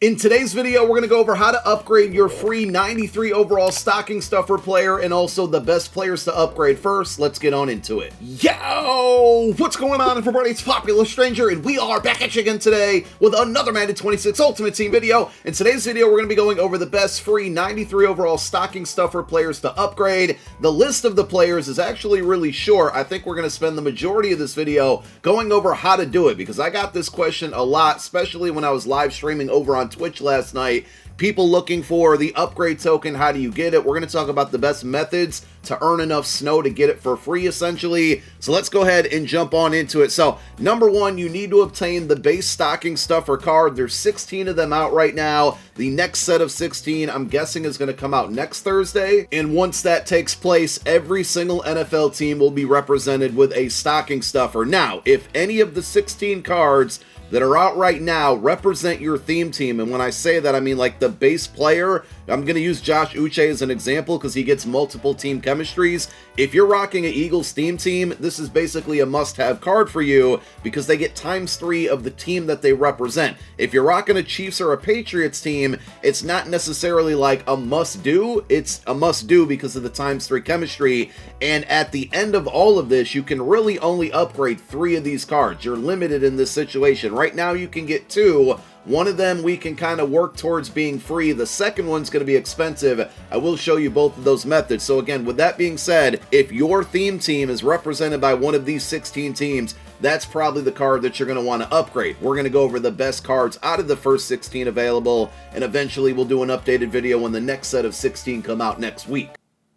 In today's video, we're going to go over how to upgrade your free 93 overall stocking stuffer player and also the best players to upgrade first. Let's get on into it. Yo! What's going on, everybody? It's Popular Stranger, and we are back at you again today with another Madden 26 Ultimate Team video. In today's video, we're going to be going over the best free 93 overall stocking stuffer players to upgrade. The list of the players is actually really short. I think we're going to spend the majority of this video going over how to do it because I got this question a lot, especially when I was live streaming over on Twitch last night. People looking for the upgrade token. How do you get it? We're going to talk about the best methods to earn enough snow to get it for free, essentially. So let's go ahead and jump on into it. So number one, you need to obtain the base stocking stuffer card. There's 16 of them out right now. The next set of 16, I'm guessing, is going to come out next Thursday. And once that takes place, every single NFL team will be represented with a stocking stuffer. Now, if any of the 16 cards that are out right now represent your theme team, and when I say that, I mean like the base player. I'm going to use Josh Uche as an example because he gets multiple team chemistries. If you're rocking an Eagles theme team, this is basically a must-have card for you because they get ×3 of the team that they represent. If you're rocking a Chiefs or a Patriots team, it's not necessarily like a must-do. It's a must-do because of the ×3 chemistry. And at the end of all of this, you can really only upgrade 3 of these cards. You're limited in this situation. Right now, you can get 2. One of them we can kind of work towards being free. The second one's going to be expensive. I will show you both of those methods. So again, with that being said, if your theme team is represented by one of these 16 teams, that's probably the card that you're going to want to upgrade. We're going to go over the best cards out of the first 16 available, and eventually we'll do an updated video when the next set of 16 come out next week.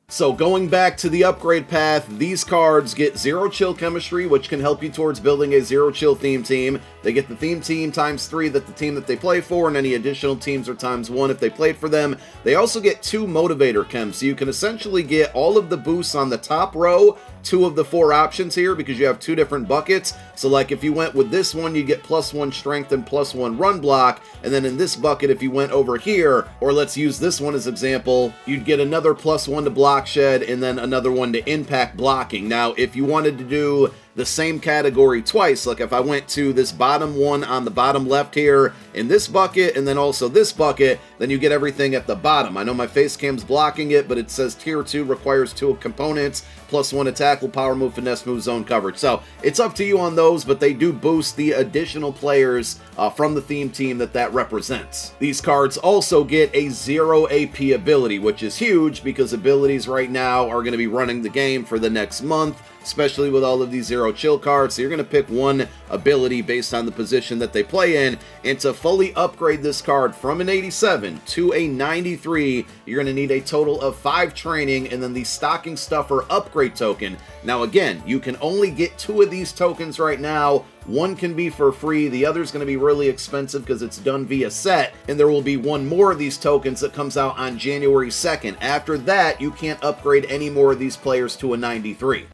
So going back to the upgrade path, these cards get 0 chill chemistry, which can help you towards building a 0 chill theme team. They get the theme team ×3 that the team that they play for, and any additional teams are ×1 if they played for them. They also get 2 motivator chems, so you can essentially get all of the boosts on the top row, 2 of the 4 options here because you have 2 different buckets. So like if you went with this one, you get +1 strength and +1 run block. And then in this bucket, if you went over here, or let's use this one as example, you'd get another +1 to block shed and then another one to impact blocking. Now, if you wanted to do the same category twice, like if I went to this bottom one on the bottom left here in this bucket and then also this bucket, then you get everything at the bottom. I know my face cam's blocking it, but it says tier 2 requires 2 components, +1 attack, power move, finesse move, zone coverage. So it's up to you on those, but they do boost the additional players from the theme team that represents. These cards also get a 0 AP ability, which is huge because abilities right now are going to be running the game for the next month, especially with all of these 0 chill cards. So you're going to pick one ability based on the position that they play in, and to fully upgrade this card from an 87 to a 93, you're going to need a total of 5 training and then the stocking stuffer upgrade token. Now again, you can only get 2 of these tokens right now. One can be for free, the other is going to be really expensive because it's done via set, and there will be one more of these tokens that comes out on January 2nd. After that, you can't upgrade any more of these players to a 93.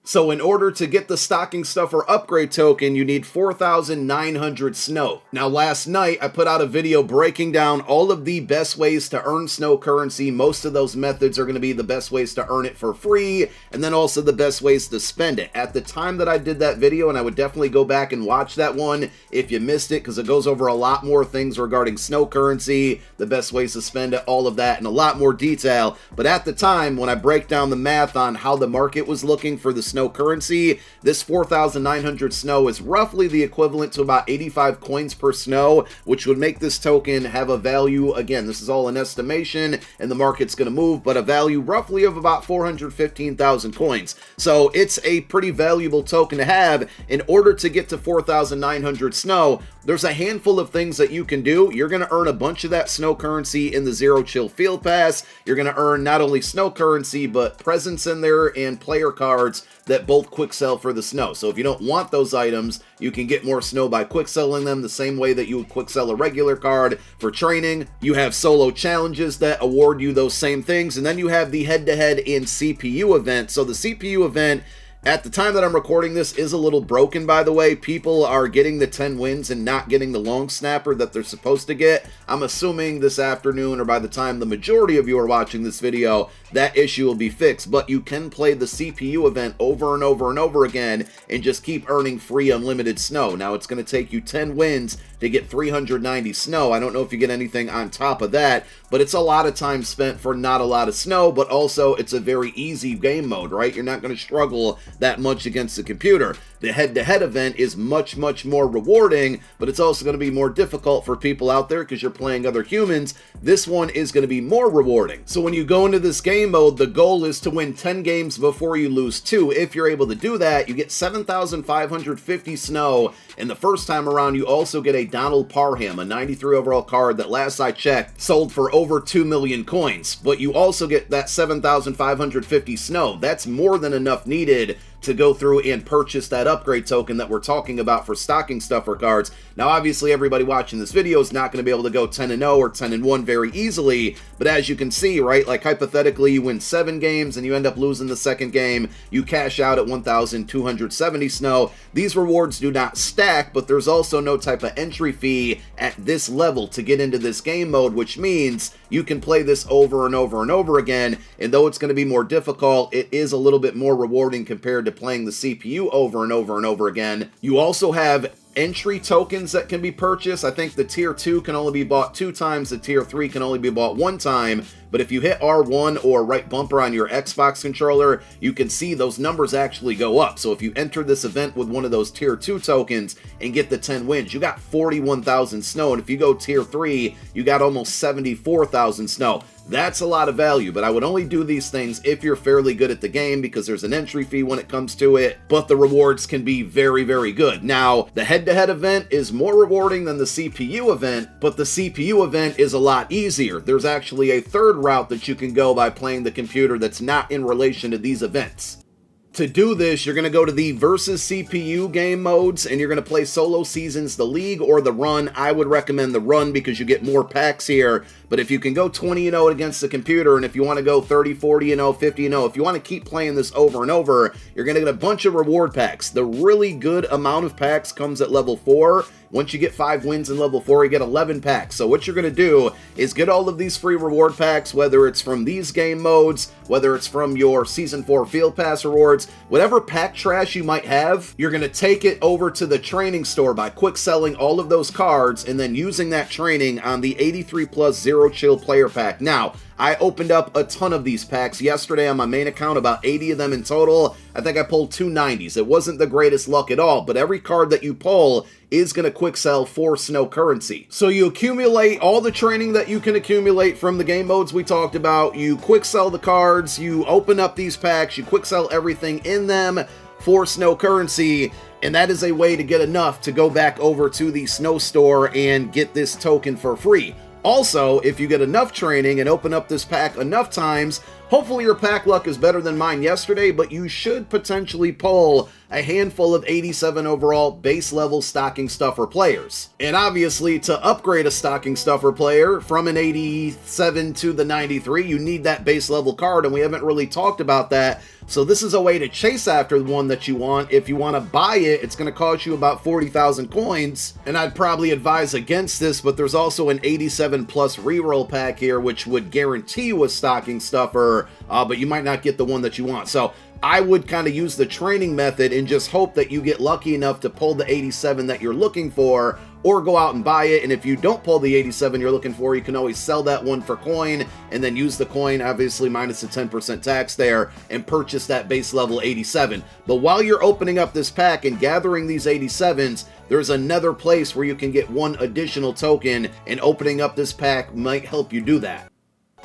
So in order to get the stocking stuffer upgrade token, you need 4,900 snow. Now last night, I put out a video breaking down all of the best ways to earn snow currency. Most of those methods are going to be the best ways to earn it for free, and then also the best ways to spend it. At the time that I did that video, and I would definitely go back and watch that one if you missed it, because it goes over a lot more things regarding snow currency, the best ways to spend it, all of that, in a lot more detail. But at the time, when I break down the math on how the market was looking for the snow currency, this 4,900 snow is roughly the equivalent to about 85 coins per snow, which would make this token have a value, again, this is all an estimation and the market's going to move, but a value roughly of about 415,000 coins. So it's a pretty valuable token to have. In order to get to 4,900 snow, there's a handful of things that you can do. You're going to earn a bunch of that snow currency in the 0 chill field pass. You're going to earn not only snow currency, but presents in there and player cards that both quick sell for the snow. So if you don't want those items, you can get more snow by quick selling them the same way that you would quick sell a regular card for training. You have solo challenges that award you those same things, and then you have the head-to-head and CPU event. So the CPU event at the time that I'm recording this, is a little broken, by the way. People are getting the 10 wins and not getting the long snapper that they're supposed to get. I'm assuming this afternoon, or by the time the majority of you are watching this video, that issue will be fixed. But you can play the CPU event over and over and over again and just keep earning free unlimited snow. Now, it's going to take you 10 wins to get 390 snow. I don't know if you get anything on top of that, but it's a lot of time spent for not a lot of snow, but also it's a very easy game mode, right? You're not going to struggle that much against the computer. The head-to-head event is much, much more rewarding, but it's also going to be more difficult for people out there because you're playing other humans. This one is going to be more rewarding. So when you go into this game mode, the goal is to win 10 games before you lose 2. If you're able to do that, you get 7,550 snow, and the first time around, you also get a Donald Parham, a 93 overall card that, last I checked, sold for over 2 million coins. But you also get that 7,550 snow. That's more than enough needed to go through and purchase that upgrade token that we're talking about for stocking stuffer cards. Now, obviously, everybody watching this video is not going to be able to go 10-0 or 10-1 very easily, but as you can see, right, like hypothetically, you win 7 games and you end up losing the second game, you cash out at 1,270 snow. These rewards do not stack, but there's also no type of entry fee at this level to get into this game mode, which means you can play this over and over and over again, and though it's going to be more difficult, it is a little bit more rewarding compared to playing the CPU over and over and over again. You also have entry tokens that can be purchased. I think the tier 2 can only be bought 2 times, the tier 3 can only be bought 1 time, but if you hit R1 or right bumper on your Xbox controller, you can see those numbers actually go up. So if you enter this event with one of those tier 2 tokens and get the 10 wins, you got 41,000 snow, and if you go tier 3, you got almost 74,000 snow. That's a lot of value, but I would only do these things if you're fairly good at the game, because there's an entry fee when it comes to it, but the rewards can be very, very good. Now, the head-to-head event is more rewarding than the CPU event, but the CPU event is a lot easier. There's actually a third route that you can go by playing the computer that's not in relation to these events. To do this, you're going to go to the versus CPU game modes, and you're going to play solo seasons, the league, or the run. I would recommend the run because you get more packs here, but if you can go 20-0 against the computer, and if you want to go 30, 40-0, 50-0, if you want to keep playing this over and over, you're going to get a bunch of reward packs. The really good amount of packs comes at level 4. Once you get 5 wins in level 4, you get 11 packs. So what you're going to do is get all of these free reward packs, whether it's from these game modes, whether it's from your Season 4 Field Pass rewards, whatever pack trash you might have, you're going to take it over to the training store by quick selling all of those cards and then using that training on the 83 plus Zero Chill player pack. Now, I opened up a ton of these packs yesterday on my main account, about 80 of them in total. I think I pulled 2 90s. It wasn't the greatest luck at all, but every card that you pull is going to quick sell for snow currency. So you accumulate all the training that you can accumulate from the game modes we talked about, you quick sell the cards, you open up these packs, you quick sell everything in them for snow currency, and that is a way to get enough to go back over to the snow store and get this token for free. Also, if you get enough training and open up this pack enough times, hopefully your pack luck is better than mine yesterday, but you should potentially pull a handful of 87 overall base level stocking stuffer players. And obviously, to upgrade a stocking stuffer player from an 87 to the 93, you need that base level card, and we haven't really talked about that. So this is a way to chase after the one that you want. If you want to buy it, it's going to cost you about 40,000 coins, and I'd probably advise against this, but there's also an 87 plus reroll pack here, which would guarantee you a stocking stuffer, but you might not get the one that you want. So I would kind of use the training method and just hope that you get lucky enough to pull the 87 that you're looking for, or go out and buy it. And if you don't pull the 87 you're looking for, you can always sell that one for coin and then use the coin, obviously minus the 10% tax there, and purchase that base level 87. But while you're opening up this pack and gathering these 87s, there's another place where you can get one additional token, and opening up this pack might help you do that.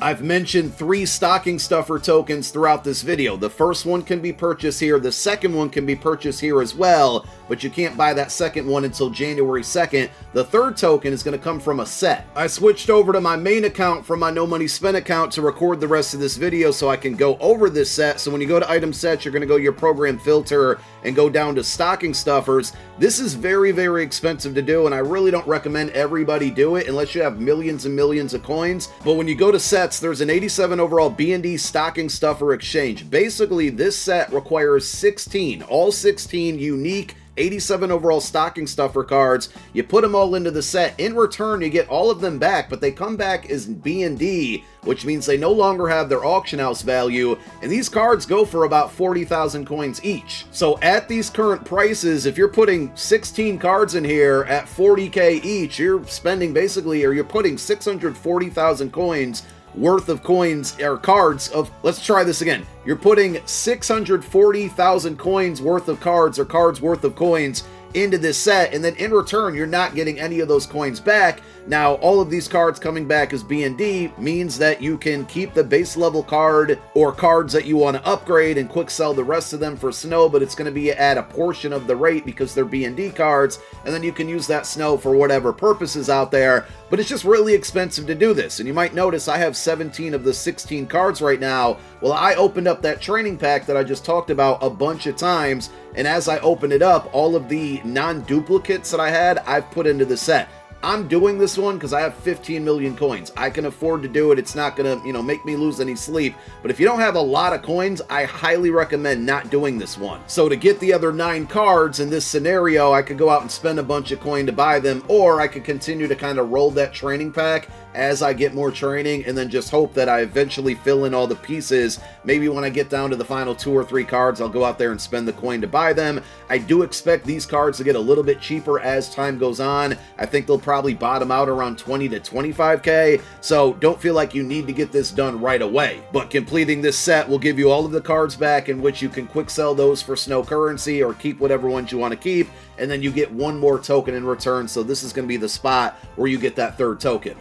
I've mentioned 3 stocking stuffer tokens throughout this video. The first one can be purchased here, the second one can be purchased here as well, but you can't buy that second one until January 2nd. The third token is going to come from a set. I switched over to my main account from my No Money Spent account to record the rest of this video so I can go over this set. So when you go to item sets, you're going to go to your program filter and go down to stocking stuffers. This is very, very expensive to do, and I really don't recommend everybody do it unless you have millions and millions of coins. But when you go to sets, sets, there's an 87 overall B&D stocking stuffer exchange. Basically, this set requires 16, all 16 unique 87 overall stocking stuffer cards. You put them all into the set. In return, you get all of them back, but they come back as B&D, which means they no longer have their auction house value, and these cards go for about 40,000 coins each. So at these current prices, if you're putting 16 cards in here at 40k each, you're spending basically, or you're putting 640,000 coins worth of coins or cards of, let's try this again. You're putting 640,000 coins worth of cards or cards worth of coins into this set, and then in return you're not getting any of those coins back. Now, all of these cards coming back as B&D means that you can keep the base level card or cards that you want to upgrade and quick sell the rest of them for snow, but it's going to be at a portion of the rate because they're B&D cards, and then you can use that snow for whatever purposes out there. But it's just really expensive to do this, and you might notice I have 17 of the 16 cards right now. Well, I opened up that training pack that I just talked about a bunch of times, and as I opened it up, all of the non-duplicates that I had, I've put into the set. I'm doing this one because I have 15 million coins. I can afford to do it. It's not going to, make me lose any sleep. But if you don't have a lot of coins, I highly recommend not doing this one. So to get the other 9 cards in this scenario, I could go out and spend a bunch of coin to buy them, or I could continue to kind of roll that training pack as I get more training, and then just hope that I eventually fill in all the pieces. Maybe when I get down to the final 2 or 3 cards, I'll go out there and spend the coin to buy them. I do expect these cards to get a little bit cheaper as time goes on. I think they'll probably bottom out around 20 to 25k, so don't feel like you need to get this done right away. But completing this set will give you all of the cards back, in which you can quick sell those for snow currency or keep whatever ones you want to keep, and then you get one more token in return. So this is going to be the spot where you get that 3rd token.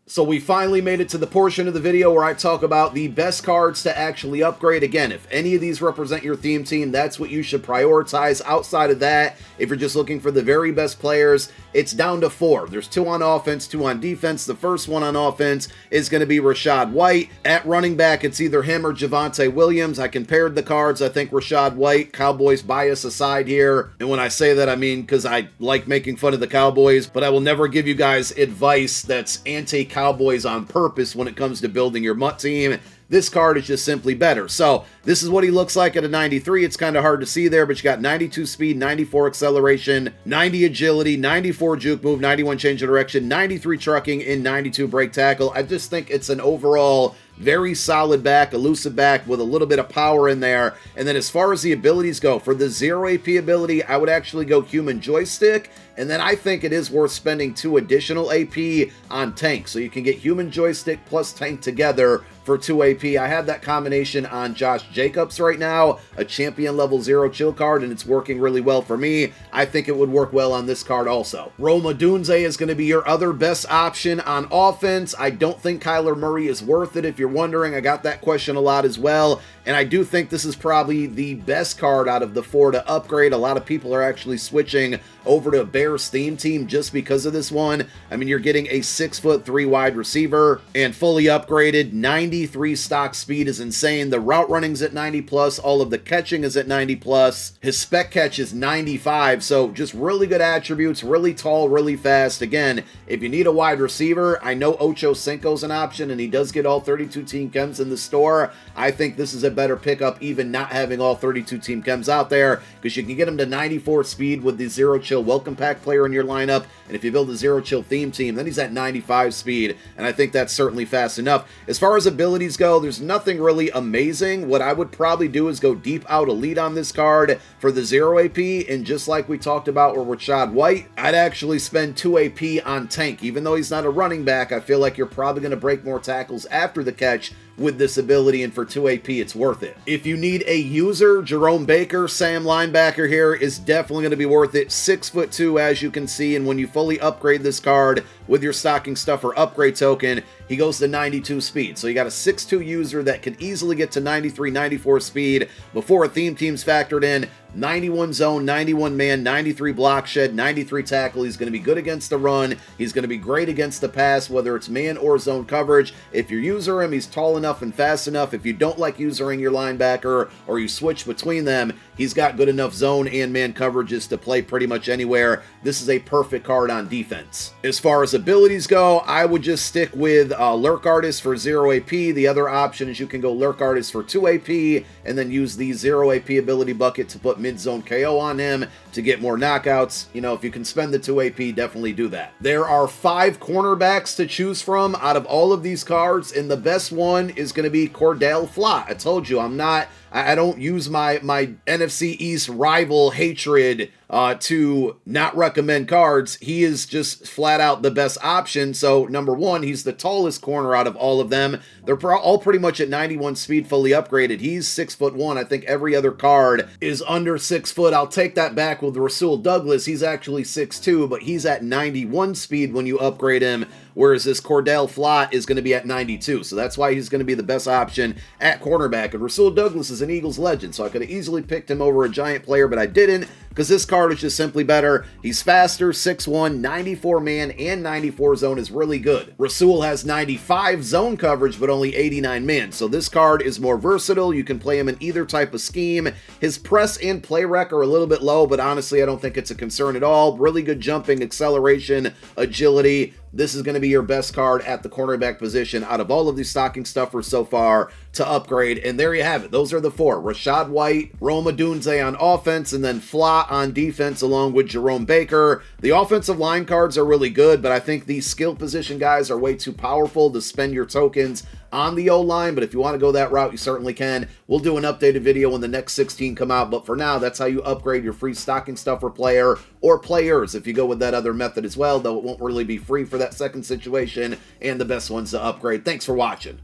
So we finally made it to the portion of the video where I talk about the best cards to actually upgrade. Again, if any of these represent your theme team, that's what you should prioritize. Outside of that, if you're just looking for the very best players, it's down to 4. There's 2 on offense, 2 on defense. The first one on offense is going to be Rashad White. At running back, it's either him or Javonte Williams. I compared the cards. I think Rashad White, Cowboys bias aside here. And when I say that, I mean because I like making fun of the Cowboys, but I will never give you guys advice that's anti-Cowboys on purpose when it comes to building your MUT team. This card is just simply better. So this is what he looks like at a 93. It's kind of hard to see there, but you got 92 speed, 94 acceleration, 90 agility, 94 juke move, 91 change of direction, 93 trucking, and 92 break tackle. I just think it's an overall very solid back, elusive back with a little bit of power in there. And then as far as the abilities go, for the 0 AP ability, I would actually go human joystick. And then I think it is worth spending 2 additional AP on tank. So you can get human joystick plus tank together for 2 AP. I have that combination on Josh Jacobs right now, a champion level 0 chill card, and it's working really well for me. I think it would work well on this card also. Roma Dunze is going to be your other best option on offense. I don't think Kyler Murray is worth it. If you're wondering, I got that question a lot as well. And I do think this is probably the best card out of the 4 to upgrade. A lot of people are actually switching over to Bears theme team just because of this one. I mean, you're getting a 6'3" wide receiver and fully upgraded. 93 stock speed is insane. The route running's at 90 plus. All of the catching is at 90 plus. His spec catch is 95. So just really good attributes, really tall, really fast. Again, if you need a wide receiver, I know Ocho Cinco's an option, and he does get all 32 team chems in the store. I think this is a better pickup, even not having all 32 team chems out there, because you can get him to 94 speed with the 0 chill welcome pack player in your lineup. And if you build a 0 chill theme team, then he's at 95 speed, and I think that's certainly fast enough. As far as abilities go, there's nothing really amazing. What I would probably do is go deep out elite on this card for the 0 AP, and just like we talked about with Rashad White, I'd actually spend 2 AP on tank. Even though he's not a running back, I feel like you're probably going to break more tackles after the catch with this ability, and for 2 AP, it's worth it. If you need a user, Jerome Baker, Sam linebacker here, is definitely going to be worth it. 6'2", as you can see, and when you fully upgrade this card with your stocking stuffer upgrade token, he goes to 92 speed. So you got a 6'2" user that can easily get to 93, 94 speed before a theme team's factored in. 91 zone, 91 man, 93 block shed, 93 tackle. He's going to be good against the run. He's going to be great against the pass, whether it's man or zone coverage. If you user him, he's tall enough and fast enough. If you don't like usering your linebacker or you switch between them, he's got good enough zone and man coverages to play pretty much anywhere. This is a perfect card on defense. As far as as abilities go, I would just stick with Lurk Artist for 0 AP. The other option is you can go Lurk Artist for 2 AP, and then use the 0 AP ability bucket to put mid-zone KO on him to get more knockouts. You know, if you can spend the 2 AP, definitely do that. There are 5 cornerbacks to choose from out of all of these cards, and the best one is going to be Cordell Flott. I told you, I don't use my NFC East rival hatred to not recommend cards. He is just flat out the best option. So number one, he's the tallest corner out of all of them. They're all pretty much at 91 speed, fully upgraded. He's 6'1". I think every other card is under 6 foot. I'll take that back with Rasul Douglas. He's actually 6'2", but he's at 91 speed when you upgrade him, whereas this Cordell Flott is going to be at 92. So that's why he's going to be the best option at cornerback. And Rasul Douglas is an Eagles legend, so I could have easily picked him over a Giant player, but I didn't, because this card is just simply better. He's faster, 6'1", 94 man, and 94 zone is really good. Rasul has 95 zone coverage, but only 89 man, so this card is more versatile. You can play him in either type of scheme. His press and play rec are a little bit low, but honestly, I don't think it's a concern at all. Really good jumping, acceleration, agility. This is going to be your best card at the cornerback position out of all of these stocking stuffers so far to upgrade. And there you have it. Those are the 4. Rashad White, Rome Odunze on offense, and then Flott on defense along with Jerome Baker. The offensive line cards are really good, but I think these skill position guys are way too powerful to spend your tokens on the O-line, but if you want to go that route, you certainly can. We'll do an updated video when the next 16 come out, but for now, that's how you upgrade your free stocking stuffer player or players if you go with that other method as well, though it won't really be free for that second situation, and the best ones to upgrade. Thanks for watching.